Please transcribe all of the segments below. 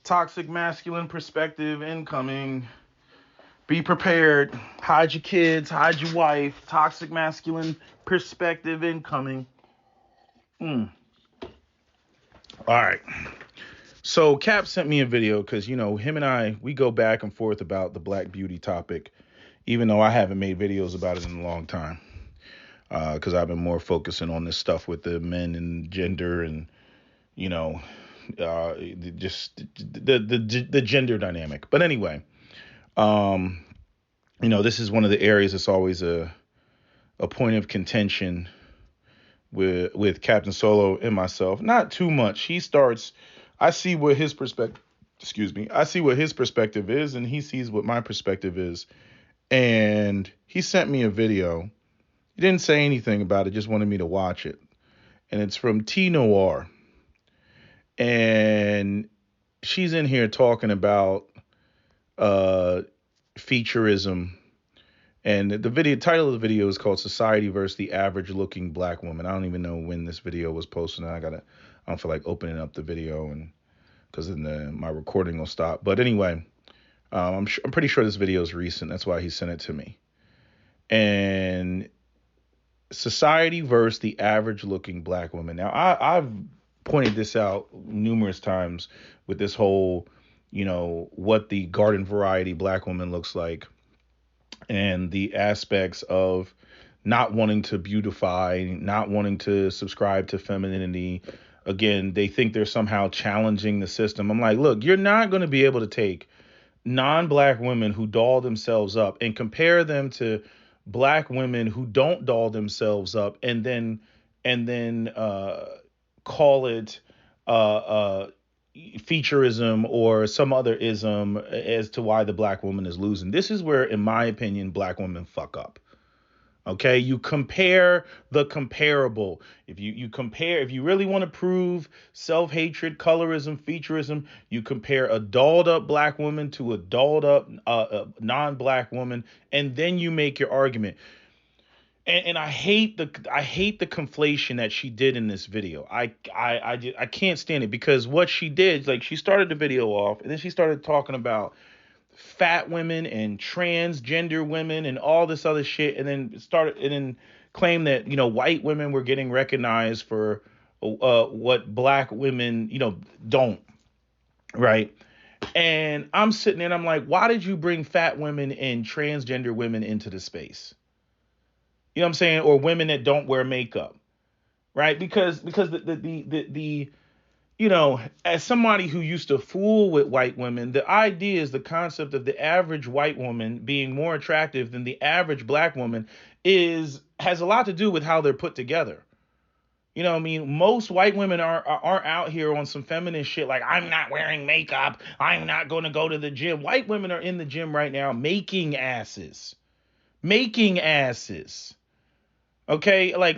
Toxic masculine perspective incoming. Be prepared. Hide your kids, hide your wife. Toxic masculine perspective incoming. Mm. All right. So Cap sent me a video because, him and I, we go back and forth about the Black Beauty topic, even though I haven't made videos about it in a long time. Because I've been more focusing on this stuff with the men and gender and, you know, just the gender dynamic. But anyway, this is one of the areas that's always a point of contention with Captain Solo and myself. Not too much. He starts. I see what his perspective. Excuse me. I see what his perspective is, and he sees what my perspective is. And he sent me a video. He didn't say anything about it. Just wanted me to watch it. And it's from NOIR. And she's in here talking about featureism. And the title of the video is called "Society versus the Average Looking Black Woman." I don't even know when this video was posted. I don't feel like opening up the video, and because then my recording will stop. But anyway, I'm pretty sure this video is recent. That's why he sent it to me. And society versus the average looking black woman. Now, I've pointed this out numerous times with this whole, what the garden variety black woman looks like, and the aspects of not wanting to beautify, not wanting to subscribe to femininity. Again, they think they're somehow challenging the system. I'm like, look, you're not going to be able to take non-black women who doll themselves up and compare them to black women who don't doll themselves up and then call it featureism or some other ism as to why the black woman is losing. This is where, in my opinion, black women fuck up. Okay, you compare the comparable. If you really want to prove self-hatred, colorism, featureism, you compare a dolled up black woman to a dolled up non-black woman, and then you make your argument. And I hate the conflation that she did in this video. I can't stand it, because what she did, like, she started the video off and then she started talking about fat women and transgender women and all this other shit, and then claimed that white women were getting recognized for what black women don't, right? And I'm sitting there and I'm like, why did you bring fat women and transgender women into the space? You know what I'm saying? Or women that don't wear makeup, right? Because the as somebody who used to fool with white women, the idea is the concept of the average white woman being more attractive than the average black woman has a lot to do with how they're put together. You know what I mean? Most white women aren't out here on some feminist shit like, I'm not wearing makeup, I'm not going to go to the gym. White women are in the gym right now making asses. Making asses. Okay, they're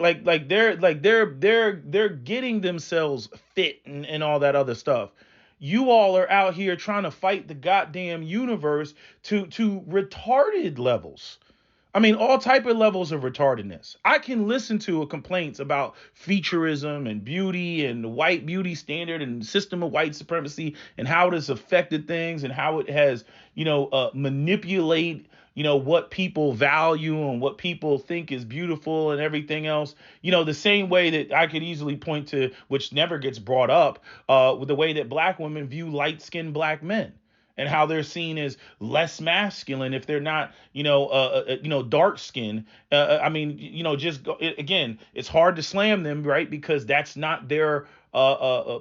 getting themselves fit and all that other stuff. You all are out here trying to fight the goddamn universe to retarded levels. I mean, all type of levels of retardedness. I can listen to complaints about featureism and beauty and the white beauty standard and system of white supremacy and how it has affected things and how it has, manipulate what people value and what people think is beautiful and everything else. The same way that I could easily point to, which never gets brought up, with the way that black women view light-skinned black men and how they're seen as less masculine if they're not, dark skin. Again, it's hard to slam them, right? Because that's not their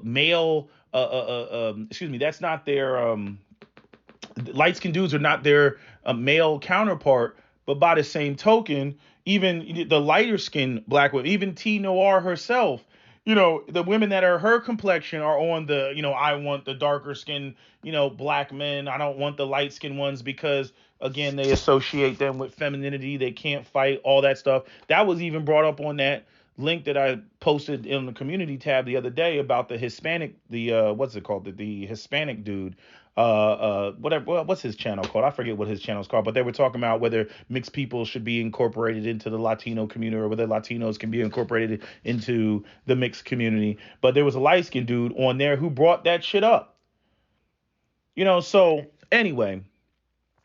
male. That's not their light-skinned dudes are not their male counterpart. But by the same token, even the lighter-skinned black women, even T. Noir herself, the women that are her complexion are on the, I want the darker skin, black men. I don't want the light skinned ones because, again, they associate them with femininity. They can't fight, all that stuff. That was even brought up on that link that I posted in the community tab the other day about the Hispanic, what's it called? The Hispanic dude. Whatever, what's his channel called? I forget what his channel is called, but they were talking about whether mixed people should be incorporated into the Latino community or whether Latinos can be incorporated into the mixed community. But there was a light skinned dude on there who brought that shit up. So anyway,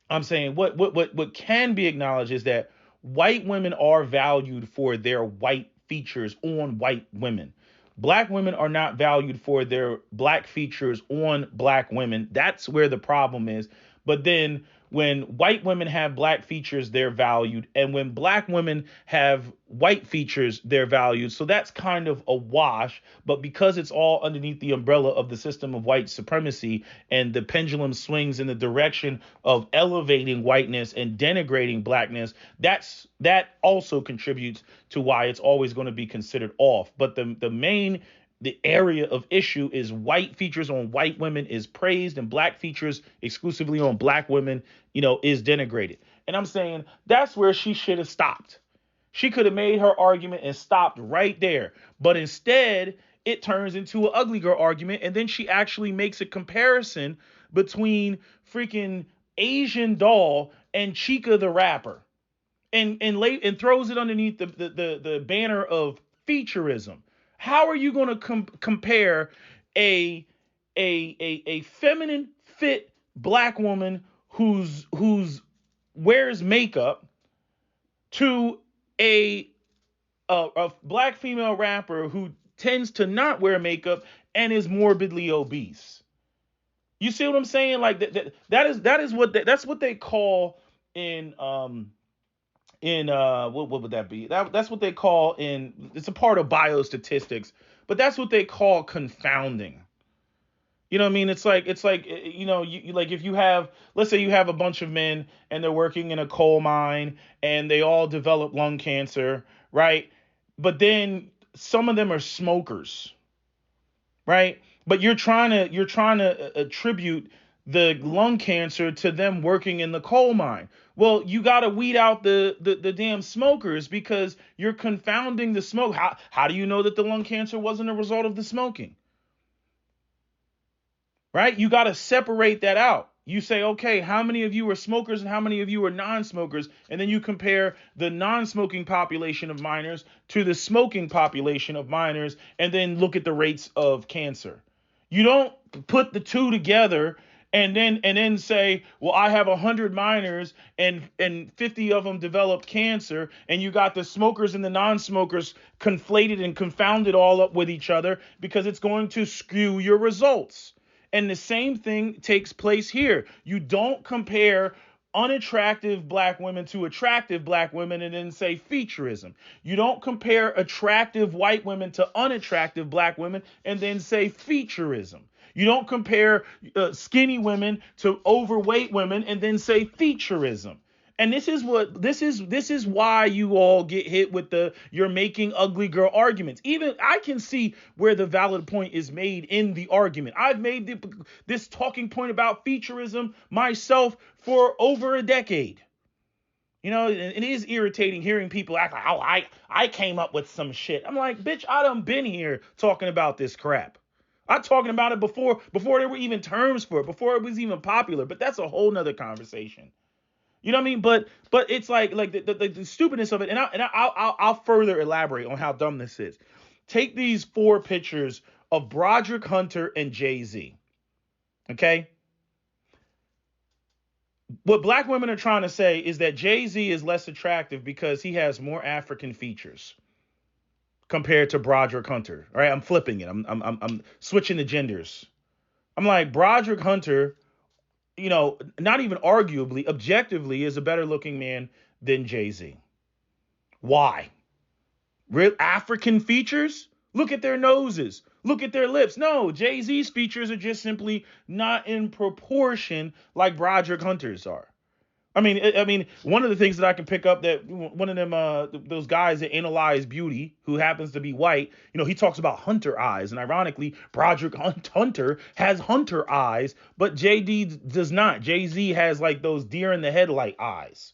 I'm saying what can be acknowledged is that white women are valued for their white features on white women. Black women are not valued for their black features on black women. That's where the problem is. But then when white women have black features, they're valued. And when black women have white features, they're valued. So that's kind of a wash. But because it's all underneath the umbrella of the system of white supremacy and the pendulum swings in the direction of elevating whiteness and denigrating blackness, that also contributes to why it's always going to be considered off. But the area of issue is white features on white women is praised and black features exclusively on black women, is denigrated. And I'm saying that's where she should have stopped. She could have made her argument and stopped right there. But instead, it turns into an ugly girl argument. And then she actually makes a comparison between freaking Asian Doll and Chica the rapper and throws it underneath the banner of featureism. How are you going to compare a a feminine fit black woman who's wears makeup to a a black female rapper who tends to not wear makeup and is morbidly obese? You see what I'm saying? Like that's what they call in what would that be? That's what they call it's a part of biostatistics, but that's what they call confounding. You know what I mean? It's like like if you have, let's say you have a bunch of men and they're working in a coal mine and they all develop lung cancer, right? But then some of them are smokers, right? But you're trying to attribute the lung cancer to them working in the coal mine. Well, you got to weed out the damn smokers because you're confounding the smoke. How do you know that the lung cancer wasn't a result of the smoking? Right? You got to separate that out. You say, okay, how many of you are smokers and how many of you are non-smokers? And then you compare the non-smoking population of minors to the smoking population of minors, and then look at the rates of cancer. You don't put the two together and then say, well, I have 100 minors and 50 of them developed cancer, and you got the smokers and the non-smokers conflated and confounded all up with each other, because it's going to skew your results. And the same thing takes place here. You don't compare unattractive black women to attractive black women and then say featureism. You don't compare attractive white women to unattractive black women and then say featureism. You don't compare skinny women to overweight women and then say featureism. And this is why you all get hit with you're making ugly girl arguments. Even I can see where the valid point is made in the argument. I've made this talking point about featureism myself for over a decade. It is irritating hearing people act like, oh, I came up with some shit. I'm like, bitch, I done been here talking about this crap. I'm talking about it before there were even terms for it, before it was even popular. But that's a whole nother conversation. You know what I mean? But it's like the stupidness of it, and I'll further elaborate on how dumb this is. Take these 4 pictures of Broderick Hunter and Jay-Z. Okay? What black women are trying to say is that Jay-Z is less attractive because he has more African features compared to Broderick Hunter. All right, I'm flipping it. I'm switching the genders. I'm like, Broderick Hunter, not even arguably, objectively, is a better looking man than Jay-Z. Why? Real African features? Look at their noses. Look at their lips. No, Jay-Z's features are just simply not in proportion like Broderick Hunter's are. I mean, one of the things that I can pick up, that one of them, those guys that analyze beauty, who happens to be white, he talks about hunter eyes, and ironically, Broderick Hunter has hunter eyes, but JD does not. Jay-Z has like those deer in the headlight eyes,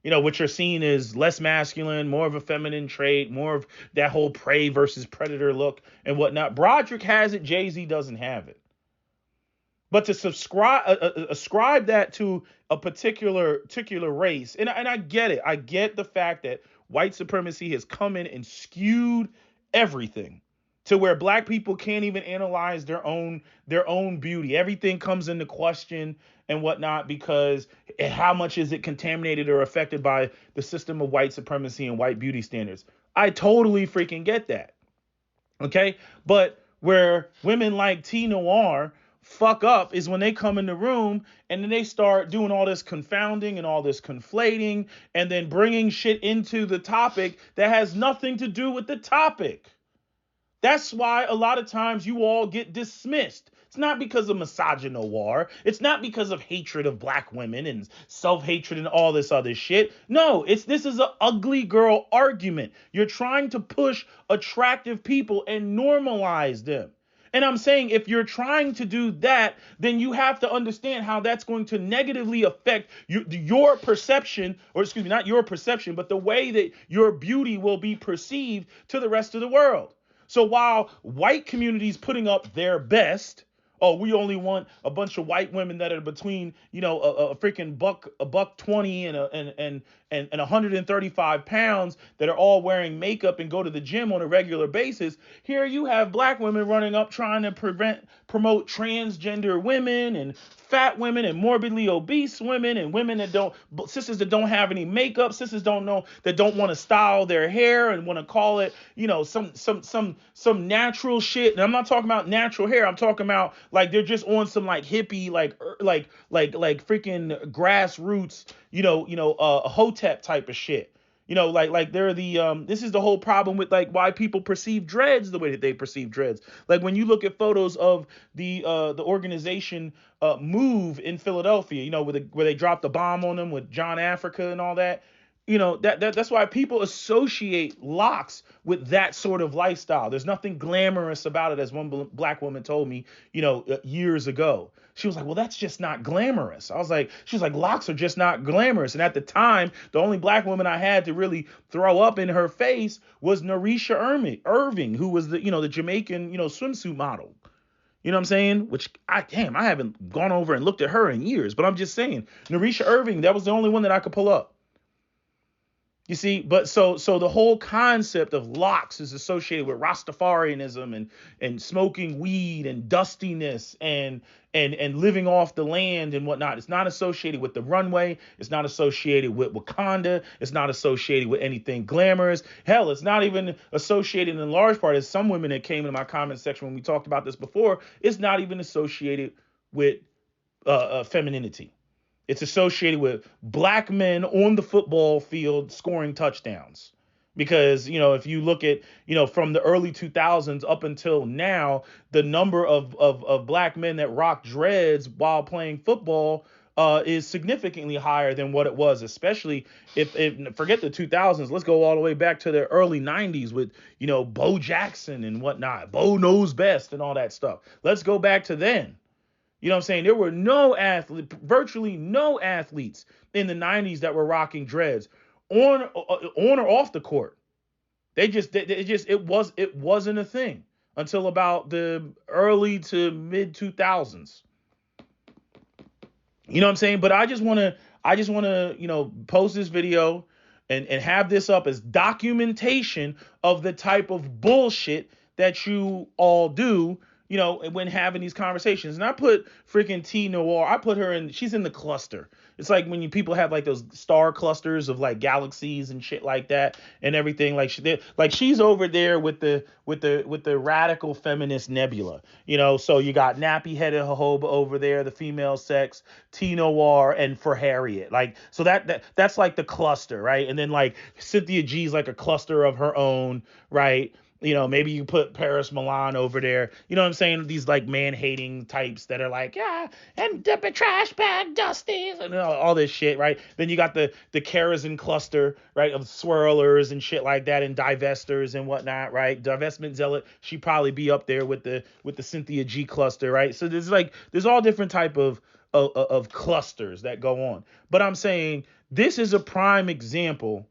which are seen as less masculine, more of a feminine trait, more of that whole prey versus predator look and whatnot. Broderick has it, Jay-Z doesn't have it. But to ascribe that to a particular race, and I get it. I get the fact that white supremacy has come in and skewed everything. to where black people can't even analyze their own beauty. Everything comes into question and whatnot because how much is it contaminated or affected by the system of white supremacy and white beauty standards? I totally freaking get that. Okay. But where women like T Noir fuck up is when they come in the room and then they start doing all this confounding and all this conflating and then bringing shit into the topic that has nothing to do with the topic. That's why a lot of times you all get dismissed. It's not because of misogynoir. It's not because of hatred of black women and self-hatred and all this other shit. No, this is an ugly girl argument. You're trying to push attractive people and normalize them. And I'm saying if you're trying to do that, then you have to understand how that's going to negatively affect your perception, or excuse me, not your perception, but the way that your beauty will be perceived to the rest of the world. So while white communities putting up their best, oh, we only want a bunch of white women that are between, a freaking buck 20 and 135 pounds that are all wearing makeup and go to the gym on a regular basis. Here you have black women running up trying to promote transgender women and fat women and morbidly obese women and women sisters that don't have any makeup, sisters don't want to style their hair and want to call it, some natural shit. And I'm not talking about natural hair. I'm talking about like they're just on some like hippie, like freaking grassroots, hotep type of shit. Like they're this is the whole problem with like why people perceive dreads the way that they perceive dreads. Like when you look at photos of the organization Move in Philadelphia, where they dropped the bomb on them with John Africa and all that. That's why people associate locks with that sort of lifestyle. There's nothing glamorous about it, as one black woman told me, years ago. She was like, well, that's just not glamorous. She was like, locks are just not glamorous. And at the time, the only black woman I had to really throw up in her face was Narisha Irving, who was the Jamaican, swimsuit model. You know what I'm saying? Which I haven't gone over and looked at her in years, but I'm just saying, Narisha Irving, that was the only one that I could pull up. You see, but so the whole concept of locks is associated with Rastafarianism and smoking weed and dustiness and living off the land and whatnot. It's not associated with the runway. It's not associated with Wakanda. It's not associated with anything glamorous. Hell, it's not even associated in large part, as some women that came in my comment section when we talked about this before, it's not even associated with femininity. It's associated with black men on the football field scoring touchdowns. Because, if you look at, from the early 2000s up until now, the number of black men that rock dreads while playing football is significantly higher than what it was, especially if forget the 2000s. Let's go all the way back to the early 90s with, Bo Jackson and whatnot. Bo knows best and all that stuff. Let's go back to then. You know what I'm saying? There were virtually no athletes in the 90s that were rocking dreads on or off the court. It wasn't a thing until about the early to mid 2000s. You know what I'm saying? But I just want to, post this video and have this up as documentation of the type of bullshit that you all do, when having these conversations. And I put freaking T Noir, she's in the cluster. It's like when people have like those star clusters of like galaxies and shit like that and everything. Like she's over there with the radical feminist nebula, so you got nappy headed jojoba over there, the female sex, T Noir, and for Harriet. Like, so that's like the cluster, right? And then like Cynthia G's like a cluster of her own, right? Maybe you put Paris Milan over there. You know what I'm saying? These like man-hating types that are like, yeah, and the trash bag dusties and all this shit, right? Then you got the Kerosene cluster, right, of swirlers and shit like that, and divestors and whatnot, right? Divestment zealot, she'd probably be up there with the Cynthia G cluster, right? So there's all different type of clusters that go on. But I'm saying this is a prime example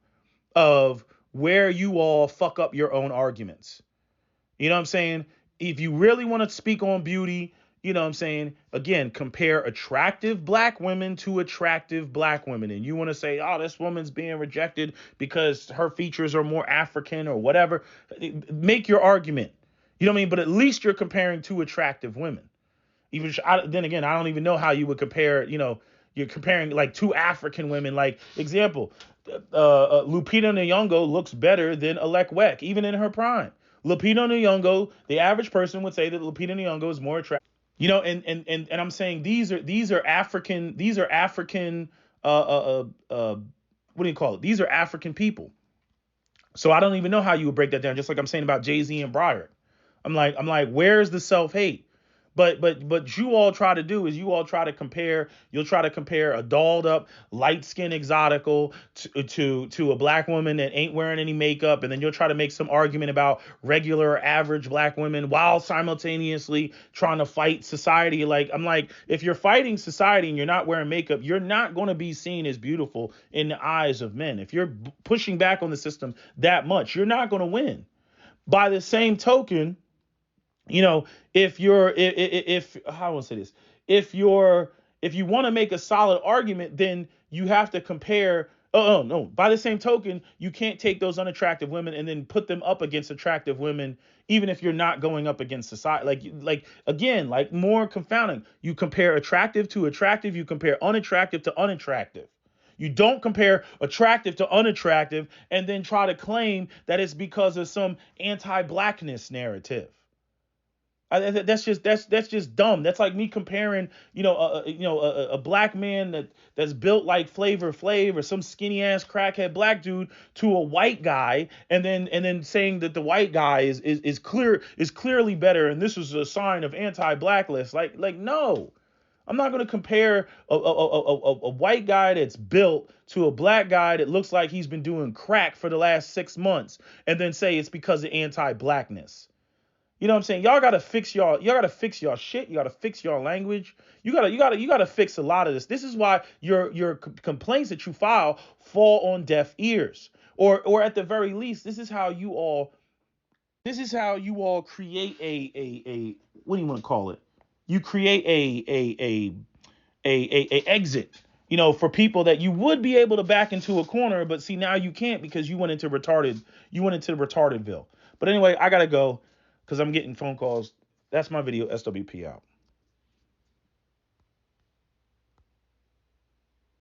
of where you all fuck up your own arguments. You know what I'm saying? If you really want to speak on beauty, you know what I'm saying? Again, compare attractive black women to attractive black women. And you want to say, oh, this woman's being rejected because her features are more African or whatever. Make your argument. You know what I mean? But at least you're comparing two attractive women. Then again, I don't even know how you would compare. You're comparing like two African women. Like example, Lupita Nyong'o looks better than Alek Wek, even in her prime. Lupita Nyong'o, the average person would say that Lupita Nyong'o is more attractive. And I'm saying these are African what do you call it? These are African people. So I don't even know how you would break that down. Just like I'm saying about Jay-Z and Bryant. I'm like, where's the self-hate? But you all try to do is you all try to compare. You'll try to compare a dolled up, light skinned exotical to a black woman that ain't wearing any makeup, and then you'll try to make some argument about regular or average black women while simultaneously trying to fight society. Like I'm like, if you're fighting society and you're not wearing makeup, you're not going to be seen as beautiful in the eyes of men. If you're pushing back on the system that much, you're not going to win. By the same token, if you're if how do I say this? If you want to make a solid argument, then you have to compare. Oh no! By the same token, you can't take those unattractive women and then put them up against attractive women, even if you're not going up against society. Like again, like more confounding. You compare attractive to attractive. You compare unattractive to unattractive. You don't compare attractive to unattractive and then try to claim that it's because of some anti-blackness narrative. That's just dumb. That's like me comparing, a black man that's built like Flavor Flav or some skinny ass crackhead black dude to a white guy, and then saying that the white guy is clearly better, and this is a sign of anti-blackness. Like no, I'm not going to compare a white guy that's built to a black guy that looks like he's been doing crack for the last 6 months, and then say it's because of anti-blackness. You know what I'm saying? Y'all gotta fix y'all shit. You gotta fix y'all language. You gotta fix a lot of this. This is why your complaints that you file fall on deaf ears. Or at the very least, this is how you all create a what do you want to call it? You create a exit, for people that you would be able to back into a corner, but see now you can't because you went into retardedville. But anyway, I gotta go because I'm getting phone calls. That's my video. SWP out.